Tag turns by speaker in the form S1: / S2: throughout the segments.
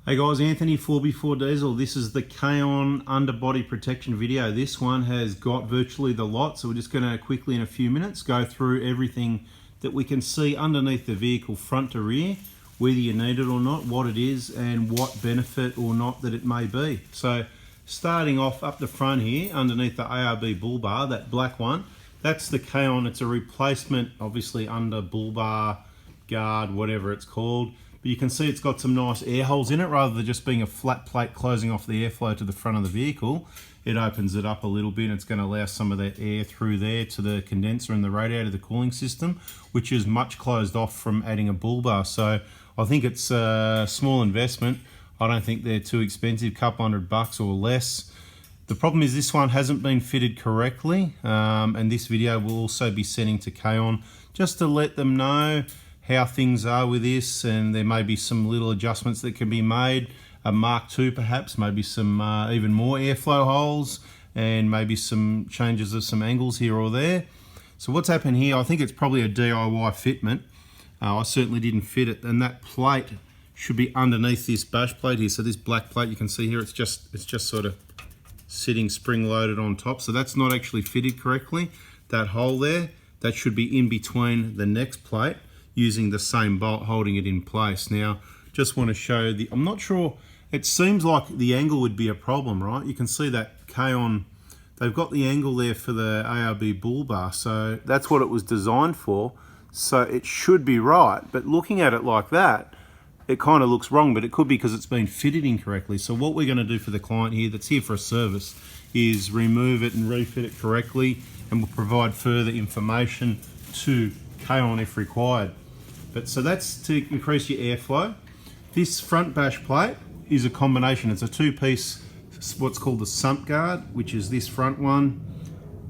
S1: Hey guys, Anthony 4x4 Diesel. This is the KAON underbody protection video. This one has got virtually the lot, so we're just going to quickly in a few minutes go through everything that we can see underneath the vehicle front to rear, whether you need it or not, what it is and what benefit or not that it may be. So starting off up the front here underneath the ARB bull bar, that black one, that's the KAON. It's a replacement obviously under bull bar, guard, whatever it's called. But you can see it's got some nice air holes in it rather than just being a flat plate closing off the airflow to the front of the vehicle. It opens it up a little bit and it's going to allow some of that air through there to the condenser and the radiator, the cooling system, which is much closed off from adding a bull bar. So I think it's a small investment. I don't think they're too expensive, couple $100 or less. The problem is this one hasn't been fitted correctly, and this video will also be sending to KAON just to let them know how things are with this, and there may be some little adjustments that can be made. A Mark II perhaps, maybe some even more airflow holes, and maybe some changes of some angles here or there. So what's happened here, I think it's probably a DIY fitment. I certainly didn't fit it, and that plate should be underneath this bash plate here. So this black plate you can see here, it's just sort of sitting spring loaded on top. So that's not actually fitted correctly. That hole there, that should be in between the next plate, using the same bolt holding it in place. Now, just want to show I'm not sure, it seems like the angle would be a problem, right? You can see that KAON, they've got the angle there for the ARB bull bar, so that's what it was designed for. So it should be right, but looking at it like that, it kind of looks wrong, but it could be because it's been fitted incorrectly. So what we're going to do for the client here that's here for a service is remove it and refit it correctly, and we'll provide further information to KAON if required. But so that's to increase your airflow. This front bash plate is a combination. It's a two-piece, what's called the Sump guard, which is this front one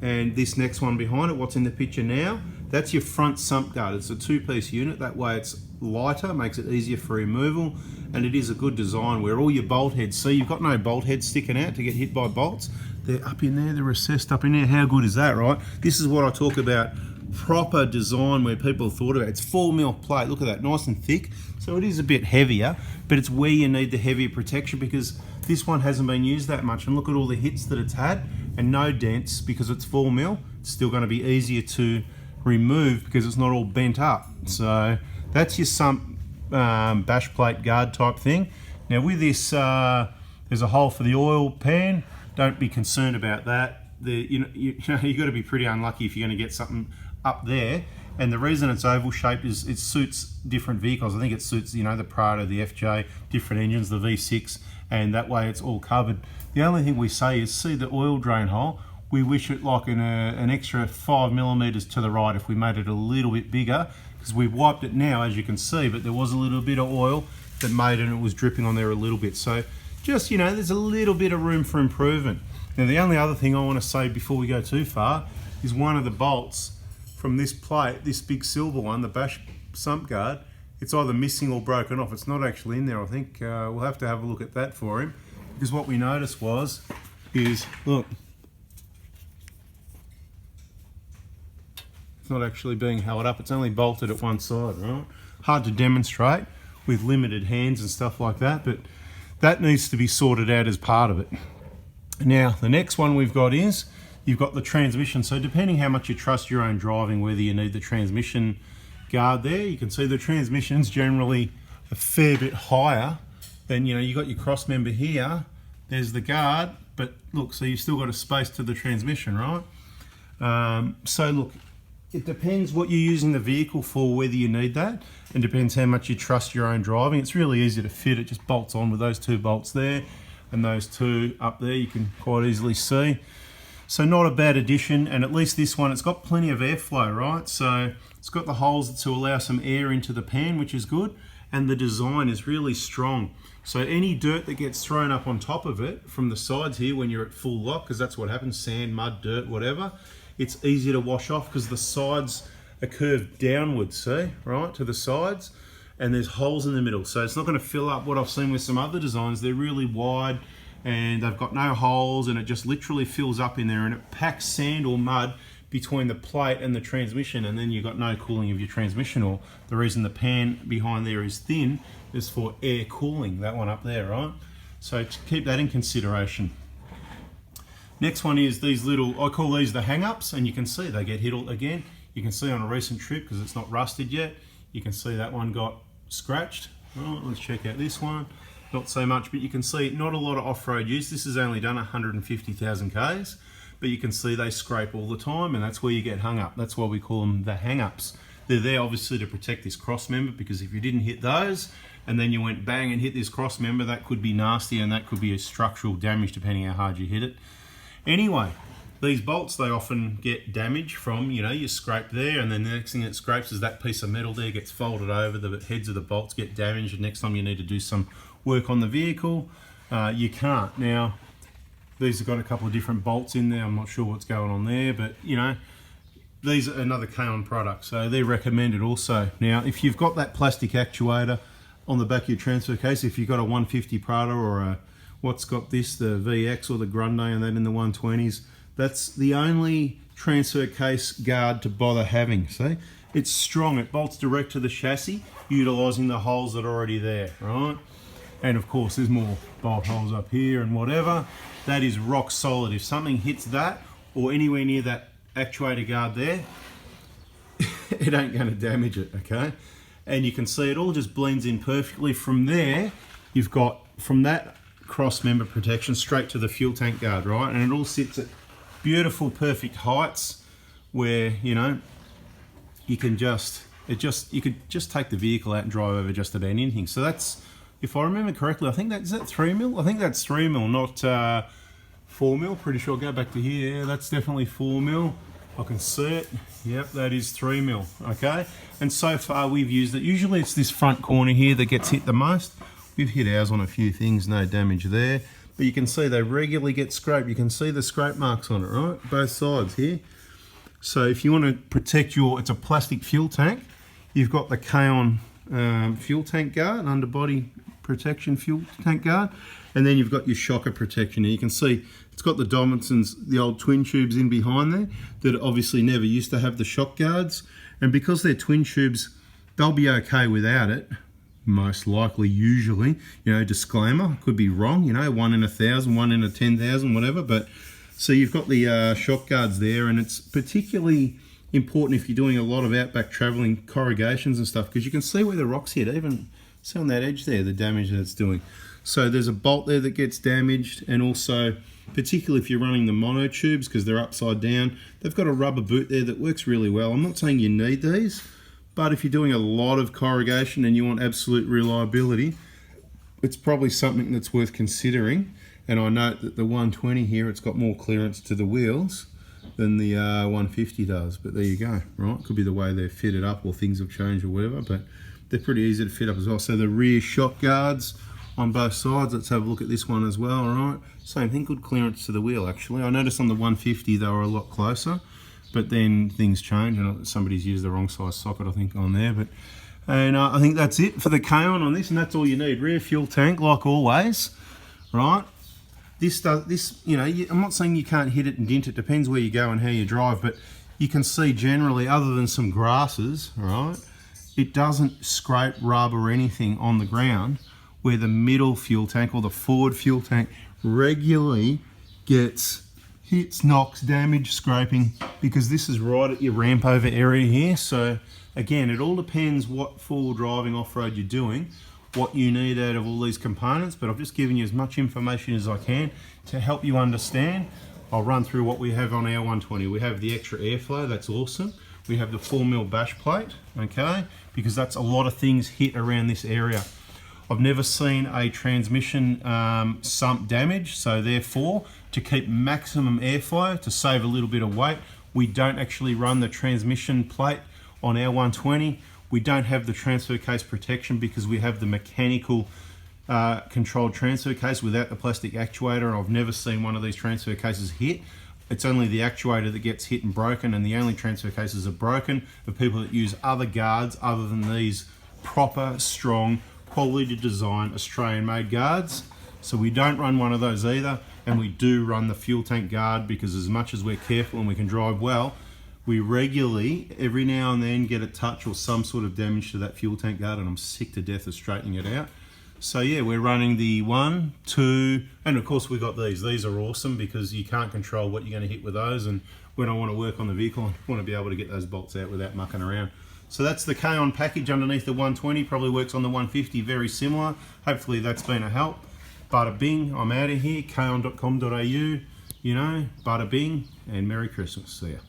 S1: and this next one behind it, what's in the picture now. That's your front Sump guard. It's a two-piece unit. That way it's lighter, makes it easier for removal, and it is a good design where all your bolt heads, see you've got no bolt heads sticking out to get hit by bolts. They're up in there, they're recessed up in there. How good is that, right? This is what I talk about, proper design where people have thought about it. It's 4mm plate, look at that, nice and thick. So it is a bit heavier, but it's where you need the heavier protection because this one hasn't been used that much. And look at all the hits that it's had, and no dents because it's 4mm. It's still going to be easier to remove because it's not all bent up. So that's your Sump bash plate guard type thing. Now with this, there's a hole for the oil pan. Don't be concerned about that. You've got to be pretty unlucky if you're going to get something up there. And the reason it's oval shaped is it suits different vehicles. I think it suits, the Prado, the FJ, different engines, the V6, and that way it's all covered. The only thing we say is see the oil drain hole. We wish it like an extra 5mm to the right if we made it a little bit bigger, because we've wiped it now as you can see, but there was a little bit of oil that made it and it was dripping on there a little bit. So just, there's a little bit of room for improvement. Now the only other thing I want to say before we go too far is one of the bolts from this plate, this big silver one, the bash Sump guard, it's either missing or broken off. It's not actually in there, I think. We'll have to have a look at that for him, because what we noticed is, look, it's not actually being held up. It's only bolted at one side, right? Hard to demonstrate with limited hands and stuff like that, but that needs to be sorted out as part of it. Now, the next one we've got is, you've got the transmission. So depending how much you trust your own driving, whether you need the transmission guard there, you can see the transmission's generally a fair bit higher than, you got your cross member here, there's the guard, but look, so you've still got a space to the transmission, right? So look, it depends what you're using the vehicle for, whether you need that, and depends how much you trust your own driving. It's really easy to fit, it just bolts on with those two bolts there, and those two up there you can quite easily see. So not a bad addition, and at least this one, it's got plenty of airflow, right? So it's got the holes to allow some air into the pan, which is good, and the design is really strong. So any dirt that gets thrown up on top of it from the sides here when you're at full lock, because that's what happens, sand, mud, dirt, whatever, it's easy to wash off because the sides are curved downwards, see, right, to the sides, and there's holes in the middle. So it's not going to fill up. What I've seen with some other designs, they're really wide, and they've got no holes, and it just literally fills up in there, and it packs sand or mud between the plate and the transmission, and then you've got no cooling of your transmission. Or the reason the pan behind there is thin is for air cooling, that one up there, right? So keep that in consideration. Next one is these little, I call these the hang-ups, and you can see they get hit again. You can see on a recent trip, because it's not rusted yet, you can see that one got scratched. Right, let's check out this one. Not so much, but you can see not a lot of off-road use. This has only done 150,000 Ks, but you can see they scrape all the time, and that's where you get hung up. That's why we call them the hang-ups. They're there obviously to protect this cross member, because if you didn't hit those, and then you went bang and hit this cross member, that could be nasty, and that could be a structural damage depending how hard you hit it. Anyway, these bolts, they often get damage from, you know, you scrape there, and then the next thing that scrapes is that piece of metal there gets folded over, the heads of the bolts get damaged, and next time you need to do some work on the vehicle, you can't. Now, these have got a couple of different bolts in there. I'm not sure what's going on there, but you know, these are another KAON product, so they're recommended also. Now, if you've got that plastic actuator on the back of your transfer case, if you've got a 150 Prado or a what's got this, the VX or the Grande and that in the 120s, that's the only transfer case guard to bother having. See, it's strong, it bolts direct to the chassis, utilising the holes that are already there, right? And of course, there's more bolt holes up here and whatever. That is rock solid. If something hits that or anywhere near that actuator guard there, it ain't going to damage it, okay? And you can see it all just blends in perfectly. From there, you've got from that cross member protection straight to the fuel tank guard, right? And it all sits at beautiful, perfect heights where, you know, you can you could just take the vehicle out and drive over just about anything. So that's, if I remember correctly, I think is that 3mm? I think that's 3mm, not 4mm. Pretty sure. Go back to here. Yeah, that's definitely 4mm. I can see it. Yep, that is 3mm. Okay. And so far we've used it. Usually it's this front corner here that gets hit the most. We've hit ours on a few things, no damage there. But you can see they regularly get scraped. You can see the scrape marks on it, right? Both sides here. So if you want to protect your, it's a plastic fuel tank, you've got the KAON fuel tank guard, underbody protection fuel tank guard, and then you've got your shocker protection. And you can see it's got the Donaldson's, the old twin tubes in behind there that obviously never used to have the shock guards. And because they're twin tubes, they'll be okay without it. Most likely, usually, you know, disclaimer, could be wrong, you know, 1 in 1,000, 1 in 10,000, whatever. But so you've got the shock guards there, and it's particularly important if you're doing a lot of outback traveling, corrugations and stuff, because you can see where the rocks hit, even see on that edge there, the damage that it's doing. So there's a bolt there that gets damaged, and also, particularly if you're running the mono tubes, because they're upside down, they've got a rubber boot there that works really well. I'm not saying you need these, but if you're doing a lot of corrugation and you want absolute reliability, it's probably something that's worth considering. And I note that the 120 here, it's got more clearance to the wheels than the 150 does. But there you go, right? Could be the way they're fitted up, or things have changed or whatever, but they're pretty easy to fit up as well. So the rear shock guards on both sides, let's have a look at this one as well, all right? Same thing, good clearance to the wheel actually. I noticed on the 150 they were a lot closer, but then things change, and somebody's used the wrong size socket, I think, on there. But and I think that's it for the KAON on this, and that's all you need. Rear fuel tank, like always, right? This, you know, I'm not saying you can't hit it and dent it. Depends where you go and how you drive, but you can see generally, other than some grasses, right, it doesn't scrape, rub, or anything on the ground, where the middle fuel tank or the forward fuel tank regularly gets hits, knocks, damage, scraping, because this is right at your ramp over area here. So again, it all depends what four-wheel driving off-road you're doing, what you need out of all these components, but I've just given you as much information as I can to help you understand. I'll run through what we have on our 120. We have the extra airflow, that's awesome. We have the 4mm bash plate, okay, because that's a lot of things hit around this area. I've never seen a transmission sump damage, so therefore, to keep maximum airflow, to save a little bit of weight, we don't actually run the transmission plate on our 120. We don't have the transfer case protection because we have the mechanical controlled transfer case without the plastic actuator, and I've never seen one of these transfer cases hit. It's only the actuator that gets hit and broken, and the only transfer cases are broken for people that use other guards other than these proper, strong, quality design, Australian made guards. So we don't run one of those either, and we do run the fuel tank guard because as much as we're careful and we can drive well, we regularly, every now and then, get a touch or some sort of damage to that fuel tank guard, and I'm sick to death of straightening it out. So yeah, we're running the 1, 2, and of course we got these. These are awesome because you can't control what you're going to hit with those, and when I want to work on the vehicle, I want to be able to get those bolts out without mucking around. So that's the KAON package underneath the 120, probably works on the 150, very similar. Hopefully that's been a help. Bada bing, I'm out of here, kaon.com.au, you know, bada bing, and Merry Christmas, see ya.